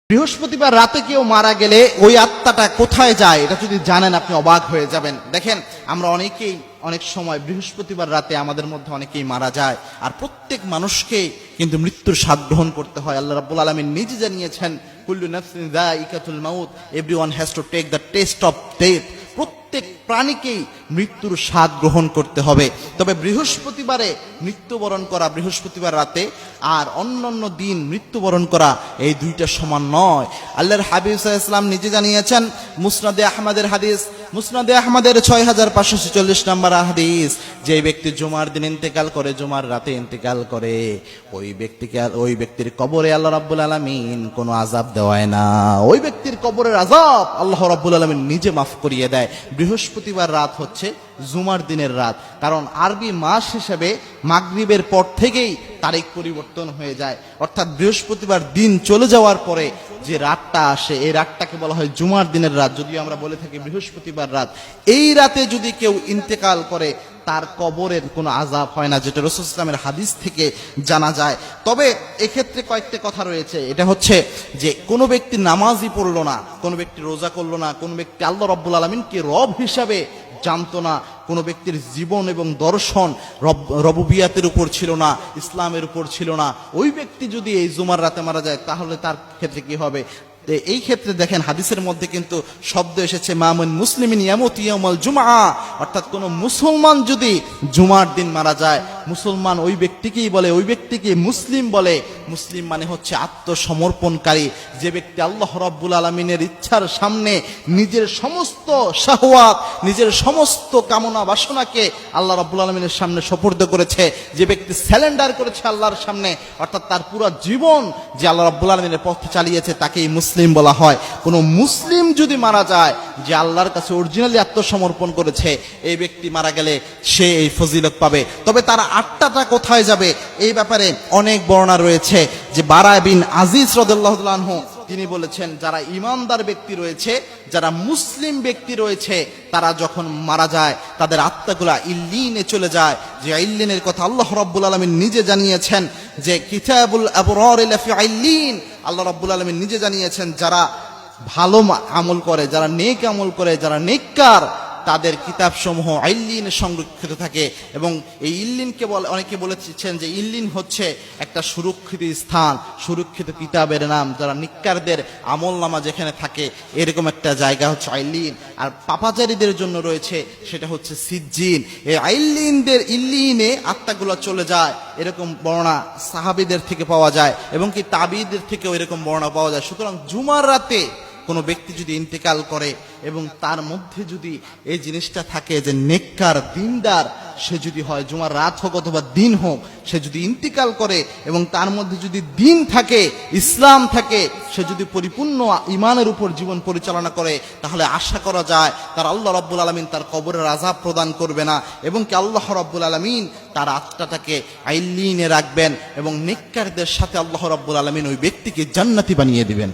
বৃহস্পতিবার রাতে কেউ মারা গেলে ওই আত্মাটা কোথায় যায় এটা যদি জানেন আপনি অবাক হয়ে যাবেন। দেখেন, আমরা অনেকেই অনেক সময় বৃহস্পতিবার রাতে আমাদের মধ্যে অনেকেই মারা যায়, আর প্রত্যেক মানুষকে কিন্তু মৃত্যুর স্বাদ গ্রহণ করতে হয়। আল্লাহ রাব্বুল আলামিন নিজে জানিয়েছেন, কুল্লু নাফসিন যায়িকাতুল মাউত, everyone has to take the test of death. প্রত্যেক প্রাণীকেই মৃত্যুর স্বাদ গ্রহণ করতে হবে। তবে বৃহস্পতিবারে মৃত্যুবরণ করা, বৃহস্পতিবার রাতে আর অন্যান্য দিন মৃত্যুবরণ করা, এই দুইটা সমান নয়। আল্লাহর হাবিব সাল্লাল্লাহু আলাইহি ওয়াসাল্লাম নিজে জানিয়েছেন, মুসনাদে আহমদের হাদিস, মুসনাদে আহমদের 6546 নম্বর হাদিস, যে ব্যক্তি জুমার দিন ইন্তেকাল করে, জুমার রাতে ইন্তেকাল করে, ওই ব্যক্তির কবরে আল্লাহ রাব্বুল আলামিন কোনো আযাব দেওয়ায় না। ওই ব্যক্তির কবরের আযাব আল্লাহ রাব্বুল আলামিন নিজে মাফ করিয়ে দেয়। বৃহস্পতিবার রাত হচ্ছে জুমার দিনের রাত, কারণ আরবি মাস হিসেবে মাগরিবের পর থেকেই তারিখ পরিবর্তন হয়ে যায়। অর্থাৎ বৃহস্পতিবার দিন চলে যাওয়ার পরে যে রাতটা আসে, এই রাতটাকে বলা হয় জুমার দিনের রাত, যদিও আমরা বলে থাকি বৃহস্পতিবার রাত। এই রাতে যদি কেউ ইন্তেকাল করে, তার কবরের কোনো আযাব হয় না, যেটা রাসূল সাল্লাল্লাহু আলাইহি ওয়াসাল্লামের হাদিস থেকে জানা যায়। তবে এক্ষেত্রে কয়েকটা কথা রয়েছে। এটা হচ্ছে যে কোনো ব্যক্তি নামাজই পড়লো না, কোনো ব্যক্তি রোজা করলো না, কোনো ব্যক্তি আল্লাহ রাব্বুল আলামিনকে রব হিসাবে জানতো না, কোনো ব্যক্তির জীবন এবং দর্শন রবুবিয়াতের উপর ছিল না, ইসলামের উপর ছিল না, ওই ব্যক্তি যদি এই জুমার রাতে মারা যায়, তাহলে তার ক্ষেত্রে কি হবে? এই ক্ষেত্রে দেখেন, হাদিসের মধ্যে কিন্তু শব্দ এসেছে মামুন মুসলিমিন ইয়ামুতু ইয়াউমাল জুমআ, অর্থাৎ কোন মুসলমান যদি জুমার দিন মারা যায়, মুসলমান ওই ব্যক্তিকেই বলে, ওই ব্যক্তিকে মুসলিম বলে। মুসলিম মানে হচ্ছে আত্মসমর্পণকারী, যে ব্যক্তি আল্লাহ রাব্বুল আলামিনের ইচ্ছার সামনে নিজের সমস্ত শাহওয়াত, নিজের সমস্ত কামনা বাসনাকে আল্লাহ রাব্বুল আলামিনের সামনে সুপর্দ করেছে, যে ব্যক্তি স্যালেন্ডার করেছে আল্লাহর সামনে, অর্থাৎ তার পুরো জীবন যে আল্লাহ রাব্বুল আলামিনের পথে চালিয়েছে, তাকেই মুসলিম বলা হয়। কোন মুসলিম যদি মারা যায়, যে আল্লাহর কাছে অরিজিনালি আত্মসমর্পণ করেছে, এই ব্যক্তি মারা গেলে সে এই ফজিলত পাবে। তবে তার আত্মাটা কোথায় যাবে, এই ব্যাপারে অনেক বর্ণনা রয়েছে। যে বারা বিন আজিজ রাদিয়াল্লাহু তাআলা আনহু তিনি বলেছেন, যারা ইমানদার ব্যক্তি রয়েছে, যারা মুসলিম ব্যক্তি রয়েছে, তারা যখন মারা যায় তাদের আত্মাগুলা ইল্লিনে চলে যায়। যে ইল্লিনের কথা আল্লাহ রাব্বুল আলামিন নিজে জানিয়েছেন, যে কিতাবুল আবরার লাফি ইল্লিন, আল্লাহ রাব্বুল আলামিন নিজে জানিয়েছেন, যারা ভালো আমল করে, যারা নেক আমল করে, যারা নেককার, তাদের কিতাব সমূহ ইল্লিনে সংরক্ষিত থাকে। এবং এই ইল্লিনকে অনেকে বলেছেন যে ইল্লিন হচ্ছে একটা সুরক্ষিত স্থান, সুরক্ষিত কিতাবের নাম। যারা নিক্কারদের আমল নামা যেখানে থাকে, এরকম একটা জায়গা হচ্ছে ইল্লিন। আর পাপাচারীদের জন্য রয়েছে সেটা হচ্ছে সিজ্জিন। এই ইল্লিনে আত্মাগুলো চলে যায়, এরকম বর্ণনা সাহাবীদের থেকে পাওয়া যায়, এবং কি তাবিঈদের থেকেও এরকম বর্ণনা পাওয়া যায়। সুতরাং জুমার রাতে কোনো ব্যক্তি যদি ইন্তেকাল করে এবং তার মধ্যে যদি এই জিনিসটা থাকে যে নেককার দিনদার সে যদি হয়, জুমার রাত হোক অথবা দিন হোক, সে যদি ইন্তেকাল করে এবং তার মধ্যে যদি দিন থাকে, ইসলাম থাকে, সে যদি পরিপূর্ণ ইমানের উপর জীবন পরিচালনা করে, তাহলে আশা করা যায় তার আল্লাহ রাব্বুল আলামিন তার কবরের আযাব প্রদান করবে না, এবং কি আল্লাহ রাব্বুল আলামিন তার আত্মাটাকে ইল্লিনে রাখবেন, এবং নেককারদের সাথে আল্লাহ রাব্বুল আলামিন ওই ব্যক্তিকে জান্নাতি বানিয়ে দিবেন।